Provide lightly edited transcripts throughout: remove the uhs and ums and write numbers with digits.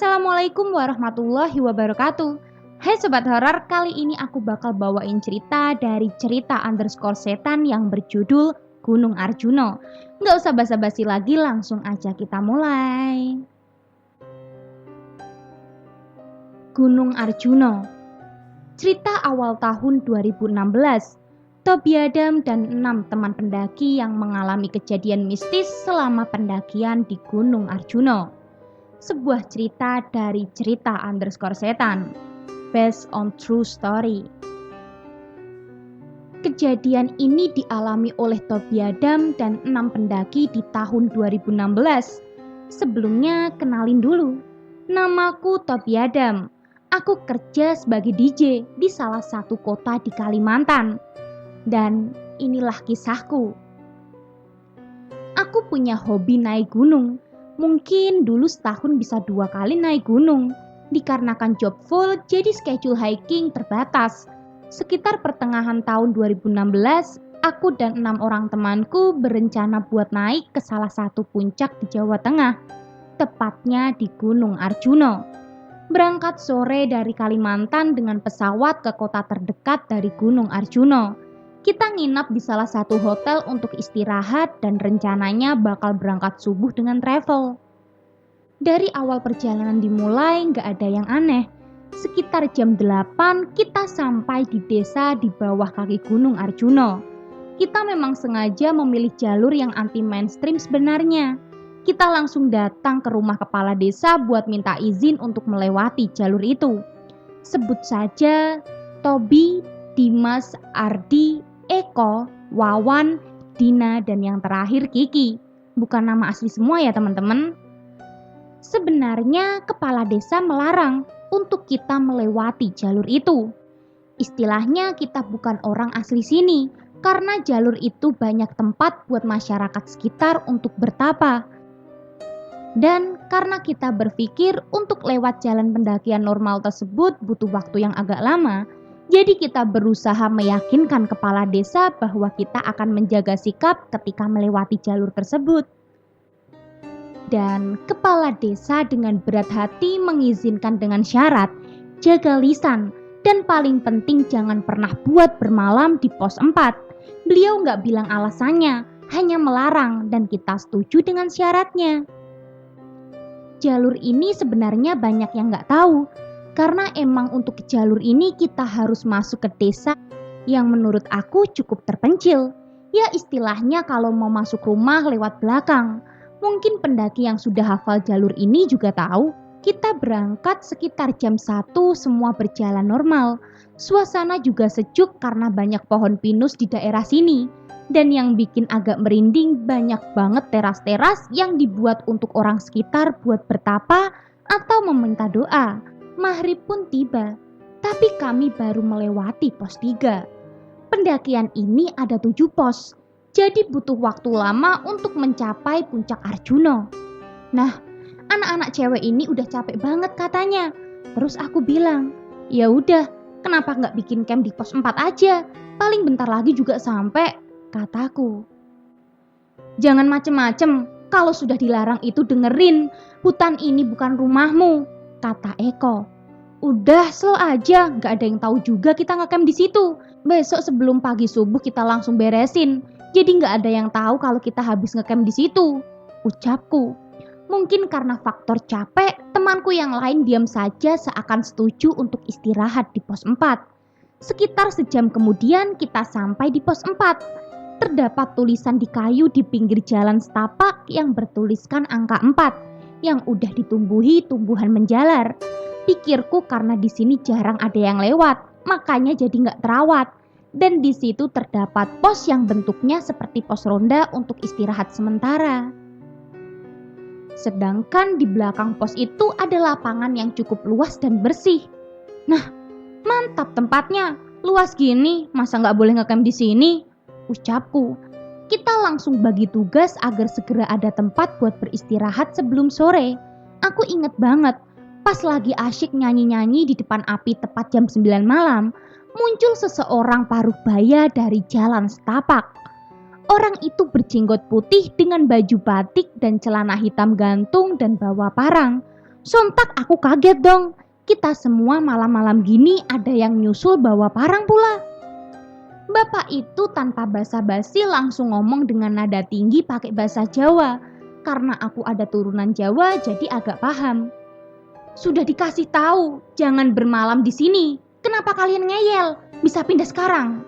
Assalamualaikum warahmatullahi wabarakatuh. Hai Sobat Horor, kali ini aku bakal bawain cerita dari cerita_setan yang berjudul Gunung Arjuna. Nggak usah basa-basi lagi, langsung aja kita mulai. Gunung Arjuna. Cerita awal tahun 2016. Toby Adam dan 6 teman pendaki yang mengalami kejadian mistis selama pendakian di Gunung Arjuna. Sebuah cerita dari cerita_setan, based on true story. Kejadian ini dialami oleh Toby Adam dan 6 pendaki di tahun 2016. Sebelumnya kenalin dulu, namaku Toby Adam. Aku kerja sebagai DJ di salah satu kota di Kalimantan. Dan inilah kisahku. Aku punya hobi naik gunung. Mungkin dulu setahun bisa 2 kali naik gunung. Dikarenakan job full, jadi schedule hiking terbatas. Sekitar pertengahan tahun 2016, aku dan 6 orang temanku berencana buat naik ke salah satu puncak di Jawa Tengah, tepatnya di Gunung Arjuna. Berangkat sore dari Kalimantan dengan pesawat ke kota terdekat dari Gunung Arjuna. Kita nginap di salah satu hotel untuk istirahat dan rencananya bakal berangkat subuh dengan travel. Dari awal perjalanan dimulai nggak ada yang aneh. Sekitar jam 8 kita sampai di desa di bawah kaki Gunung Arjuna. Kita memang sengaja memilih jalur yang anti mainstream sebenarnya. Kita langsung datang ke rumah kepala desa buat minta izin untuk melewati jalur itu. Sebut saja Toby, Dimas, Ardi, Eko, Wawan, Dina, dan yang terakhir Kiki. Bukan nama asli semua ya teman-teman. Sebenarnya kepala desa melarang untuk kita melewati jalur itu. Istilahnya kita bukan orang asli sini, karena jalur itu banyak tempat buat masyarakat sekitar untuk bertapa. Dan karena kita berpikir untuk lewat jalan pendakian normal tersebut butuh waktu yang agak lama, jadi kita berusaha meyakinkan kepala desa bahwa kita akan menjaga sikap ketika melewati jalur tersebut. Dan kepala desa dengan berat hati mengizinkan dengan syarat, jaga lisan, dan paling penting jangan pernah buat bermalam di pos 4. Beliau nggak bilang alasannya, hanya melarang dan kita setuju dengan syaratnya. Jalur ini sebenarnya banyak yang nggak tahu. Karena emang untuk jalur ini kita harus masuk ke desa yang menurut aku cukup terpencil. Ya istilahnya kalau mau masuk rumah lewat belakang. Mungkin pendaki yang sudah hafal jalur ini juga tahu. Kita berangkat sekitar jam 1 semua berjalan normal. Suasana juga sejuk karena banyak pohon pinus di daerah sini. Dan yang bikin agak merinding banyak banget teras-teras yang dibuat untuk orang sekitar buat bertapa atau meminta doa. Maghrib pun tiba, tapi kami baru melewati pos 3. Pendakian ini ada 7 pos, jadi butuh waktu lama untuk mencapai puncak Arjuna. Nah, anak-anak cewek ini udah capek banget katanya. Terus aku bilang, ya udah, kenapa nggak bikin camp di pos 4 aja? Paling bentar lagi juga sampai, kataku. Jangan macem-macem, kalau sudah dilarang itu dengerin, hutan ini bukan rumahmu, kata Eko. Udah slow aja, gak ada yang tahu juga kita ngecamp di situ. Besok sebelum pagi subuh kita langsung beresin. Jadi gak ada yang tahu kalau kita habis ngecamp di situ, ucapku. Mungkin karena faktor capek, temanku yang lain diam saja seakan setuju untuk istirahat di pos 4. Sekitar sejam kemudian kita sampai di pos 4. Terdapat tulisan di kayu di pinggir jalan setapak yang bertuliskan angka 4 yang udah ditumbuhi tumbuhan menjalar. Pikirku karena di sini jarang ada yang lewat, makanya jadi nggak terawat. Dan di situ terdapat pos yang bentuknya seperti pos ronda untuk istirahat sementara. Sedangkan di belakang pos itu ada lapangan yang cukup luas dan bersih. Nah, mantap tempatnya. Luas gini, masa nggak boleh ngecamp di sini? Ucapku. Kita langsung bagi tugas agar segera ada tempat buat beristirahat sebelum sore. Aku inget banget, pas lagi asyik nyanyi-nyanyi di depan api tepat jam 9 malam, muncul seseorang paruh baya dari jalan setapak. Orang itu berjenggot putih dengan baju batik dan celana hitam gantung dan bawa parang. Sontak aku kaget dong. Kita semua malam-malam gini ada yang nyusul bawa parang pula. Bapak itu tanpa basa-basi langsung ngomong dengan nada tinggi pakai bahasa Jawa. Karena aku ada turunan Jawa jadi agak paham. Sudah dikasih tahu, jangan bermalam di sini. Kenapa kalian ngeyel? Bisa pindah sekarang.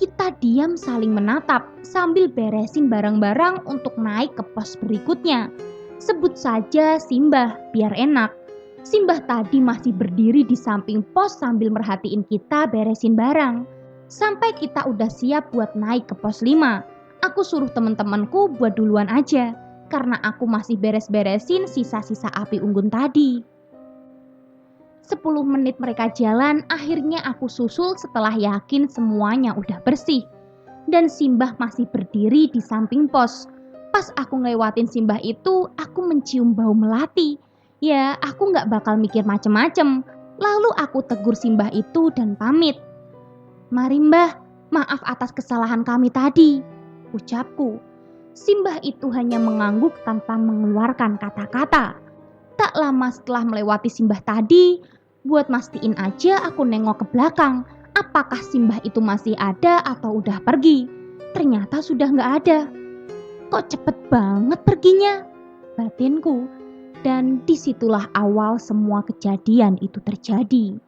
Kita diam saling menatap sambil beresin barang-barang untuk naik ke pos berikutnya. Sebut saja Simbah biar enak. Simbah tadi masih berdiri di samping pos sambil merhatiin kita beresin barang. Sampai kita udah siap buat naik ke pos 5. Aku suruh teman-temanku buat duluan aja. Karena aku masih beres-beresin sisa-sisa api unggun tadi. 10 menit mereka jalan, akhirnya aku susul setelah yakin semuanya udah bersih. Dan Simbah masih berdiri di samping pos. Pas aku ngelewatin Simbah itu, aku mencium bau melati. Ya, aku gak bakal mikir macem-macem. Lalu aku tegur Simbah itu dan pamit. Mari Mbah, maaf atas kesalahan kami tadi, ucapku. Simbah itu hanya mengangguk tanpa mengeluarkan kata-kata. Tak lama setelah melewati Simbah tadi, buat mastiin aja aku nengok ke belakang. Apakah Simbah itu masih ada atau udah pergi? Ternyata sudah gak ada. Kok cepet banget perginya? Batinku. Dan disitulah awal semua kejadian itu terjadi.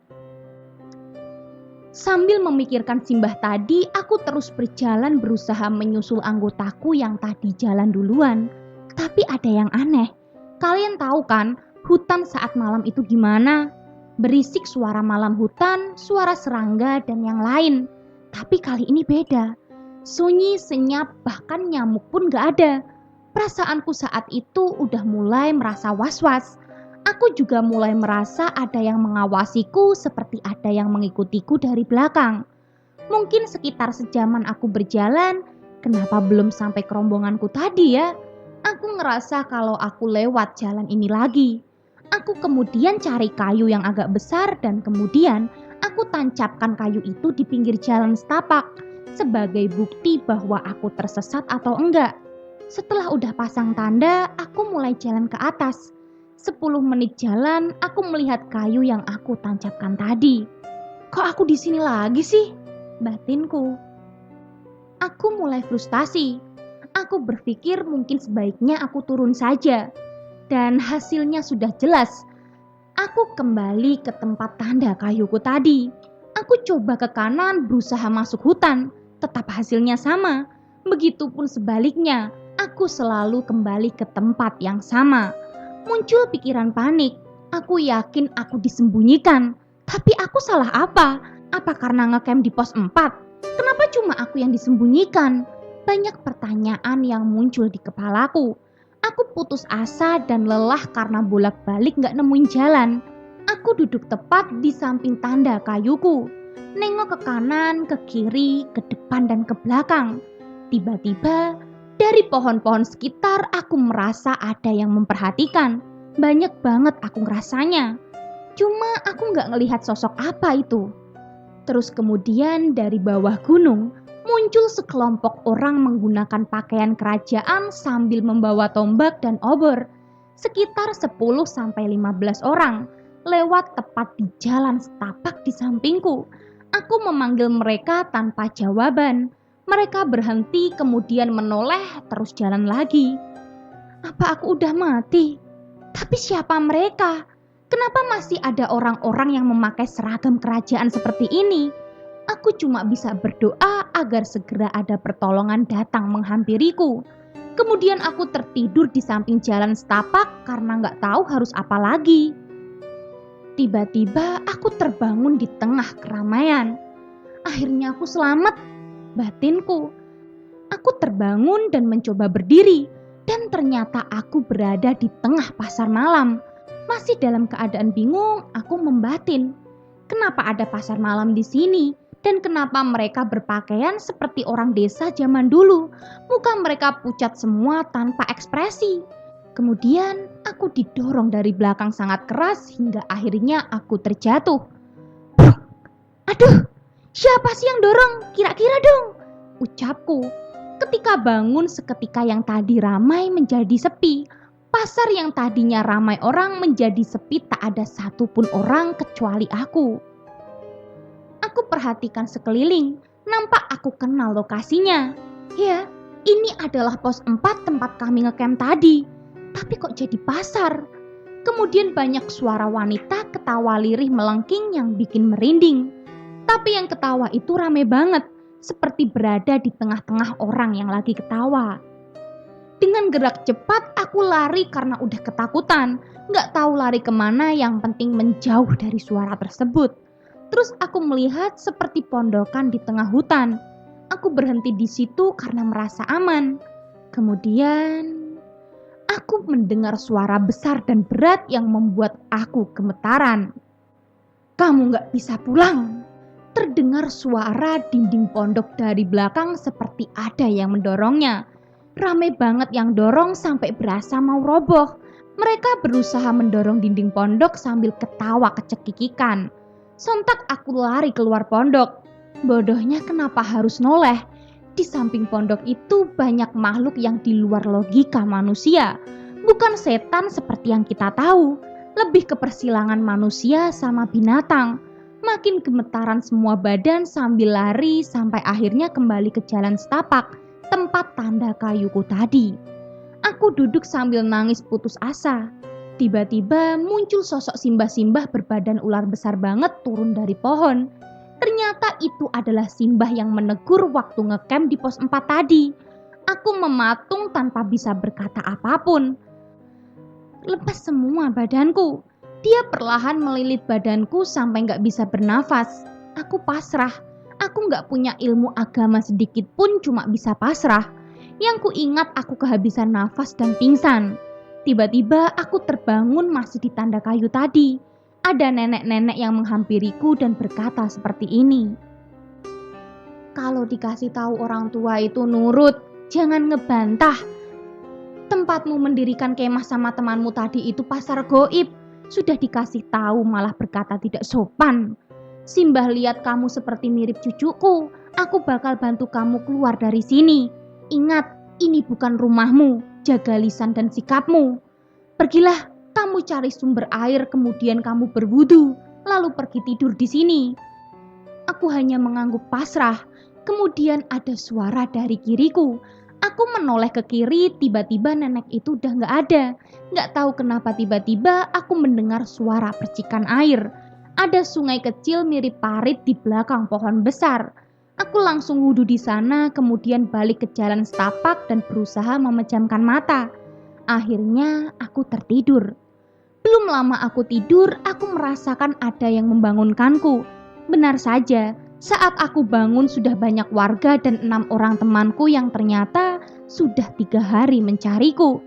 Sambil memikirkan Simbah tadi, aku terus berjalan berusaha menyusul anggotaku yang tadi jalan duluan. Tapi ada yang aneh. Kalian tahu kan, hutan saat malam itu gimana? Berisik suara malam hutan, suara serangga dan yang lain. Tapi kali ini beda. Sunyi, senyap, bahkan nyamuk pun gak ada. Perasaanku saat itu udah mulai merasa was-was. Aku juga mulai merasa ada yang mengawasiku seperti ada yang mengikutiku dari belakang. Mungkin sekitar sejaman aku berjalan, kenapa belum sampai ke rombonganku tadi ya? Aku ngerasa kalau aku lewat jalan ini lagi. Aku kemudian cari kayu yang agak besar dan kemudian aku tancapkan kayu itu di pinggir jalan setapak sebagai bukti bahwa aku tersesat atau enggak. Setelah udah pasang tanda, aku mulai jalan ke atas. 10 menit jalan, aku melihat kayu yang aku tancapkan tadi. Kok aku di sini lagi sih? Batinku. Aku mulai frustasi. Aku berpikir mungkin sebaiknya aku turun saja. Dan hasilnya sudah jelas. Aku kembali ke tempat tanda kayuku tadi. Aku coba ke kanan berusaha masuk hutan. Tetap hasilnya sama. Begitupun sebaliknya. Aku selalu kembali ke tempat yang sama. Muncul pikiran panik. Aku yakin aku disembunyikan. Tapi aku salah apa? Apa karena ngecamp di pos 4? Kenapa cuma aku yang disembunyikan? Banyak pertanyaan yang muncul di kepalaku. Aku putus asa dan lelah karena bolak-balik gak nemuin jalan. Aku duduk tepat di samping tanda kayuku. Nengok ke kanan, ke kiri, ke depan dan ke belakang. Tiba-tiba dari pohon-pohon sekitar aku merasa ada yang memperhatikan. Banyak banget aku ngerasanya. Cuma aku gak ngelihat sosok apa itu. Terus kemudian dari bawah gunung muncul sekelompok orang menggunakan pakaian kerajaan sambil membawa tombak dan obor. Sekitar 10-15 orang lewat tepat di jalan setapak di sampingku. Aku memanggil mereka tanpa jawaban. Mereka berhenti kemudian menoleh terus jalan lagi. Apa aku udah mati? Tapi siapa mereka? Kenapa masih ada orang-orang yang memakai seragam kerajaan seperti ini? Aku cuma bisa berdoa agar segera ada pertolongan datang menghampiriku. Kemudian aku tertidur di samping jalan setapak karena gak tahu harus apa lagi. Tiba-tiba aku terbangun di tengah keramaian. Akhirnya aku selamat, batinku. Aku terbangun dan mencoba berdiri. Dan ternyata aku berada di tengah pasar malam. Masih dalam keadaan bingung, aku membatin. Kenapa ada pasar malam di sini? Dan kenapa mereka berpakaian seperti orang desa zaman dulu? Muka mereka pucat semua tanpa ekspresi. Kemudian aku didorong dari belakang sangat keras hingga akhirnya aku terjatuh. Aduh, siapa sih yang dorong? Kira-kira dong, ucapku. Ketika bangun seketika yang tadi ramai menjadi sepi. Pasar yang tadinya ramai orang menjadi sepi, tak ada satupun orang kecuali aku. Aku perhatikan sekeliling, nampak aku kenal lokasinya. Ya, ini adalah pos 4 tempat kami ngecamp tadi. Tapi kok jadi pasar? Kemudian banyak suara wanita ketawa lirih melengking yang bikin merinding. Tapi yang ketawa itu rame banget, seperti berada di tengah-tengah orang yang lagi ketawa. Dengan gerak cepat aku lari karena udah ketakutan. Gak tahu lari kemana, yang penting menjauh dari suara tersebut. Terus aku melihat seperti pondokan di tengah hutan. Aku berhenti di situ karena merasa aman. Kemudian aku mendengar suara besar dan berat yang membuat aku gemetaran. "Kamu gak bisa pulang." Terdengar suara dinding pondok dari belakang seperti ada yang mendorongnya. Rame banget yang dorong sampai berasa mau roboh. Mereka berusaha mendorong dinding pondok sambil ketawa kecekikikan. Sontak aku lari keluar pondok. Bodohnya kenapa harus noleh? Di samping pondok itu banyak makhluk yang di luar logika manusia. Bukan setan seperti yang kita tahu. Lebih ke persilangan manusia sama binatang. Makin gemetaran semua badan sambil lari sampai akhirnya kembali ke jalan setapak, tempat tanda kayuku tadi. Aku duduk sambil nangis putus asa. Tiba-tiba muncul sosok Simbah-Simbah berbadan ular besar banget turun dari pohon. Ternyata itu adalah Simbah yang menegur waktu ngecamp di pos 4 tadi. Aku mematung tanpa bisa berkata apapun. Lepas semua badanku. Dia perlahan melilit badanku sampai gak bisa bernafas. Aku pasrah. Aku gak punya ilmu agama sedikit pun, cuma bisa pasrah. Yang ku ingat aku kehabisan nafas dan pingsan. Tiba-tiba aku terbangun masih di tanda kayu tadi. Ada nenek-nenek yang menghampiriku dan berkata seperti ini. "Kalau dikasih tahu orang tua itu nurut, jangan ngebantah. Tempatmu mendirikan kemah sama temanmu tadi itu pasar goib. Sudah dikasih tahu malah berkata tidak sopan. Simbah lihat kamu seperti mirip cucuku. Aku bakal bantu kamu keluar dari sini. Ingat, ini bukan rumahmu. Jaga lisan dan sikapmu. Pergilah, kamu cari sumber air, kemudian kamu berwudu, lalu pergi tidur di sini." Aku hanya mengangguk pasrah. Kemudian ada suara dari kiriku. Aku menoleh ke kiri, tiba-tiba nenek itu udah gak ada. Gak tahu kenapa tiba-tiba aku mendengar suara percikan air. Ada sungai kecil mirip parit di belakang pohon besar. Aku langsung wudhu di sana, kemudian balik ke jalan setapak dan berusaha memejamkan mata. Akhirnya aku tertidur. Belum lama aku tidur, aku merasakan ada yang membangunkanku. Benar saja, saat aku bangun sudah banyak warga dan 6 orang temanku yang ternyata sudah 3 hari mencariku.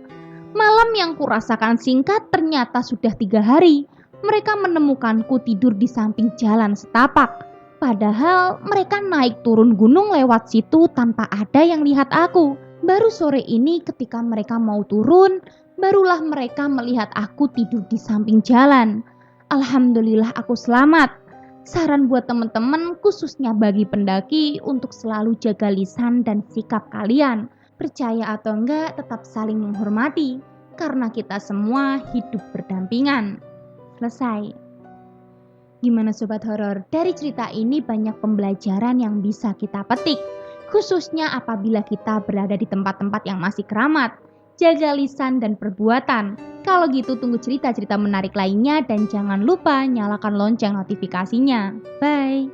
Malam yang kurasakan singkat ternyata sudah 3 hari. Mereka menemukanku tidur di samping jalan setapak. Padahal mereka naik turun gunung lewat situ tanpa ada yang lihat aku. Baru sore ini ketika mereka mau turun, barulah mereka melihat aku tidur di samping jalan. Alhamdulillah aku selamat. Saran buat teman-teman, khususnya bagi pendaki, untuk selalu jaga lisan dan sikap kalian. Percaya atau enggak, tetap saling menghormati. Karena kita semua hidup berdampingan. Selesai. Gimana sobat horor? Dari cerita ini banyak pembelajaran yang bisa kita petik. Khususnya apabila kita berada di tempat-tempat yang masih keramat. Jaga lisan dan perbuatan. Kalau gitu tunggu cerita-cerita menarik lainnya dan jangan lupa nyalakan lonceng notifikasinya. Bye!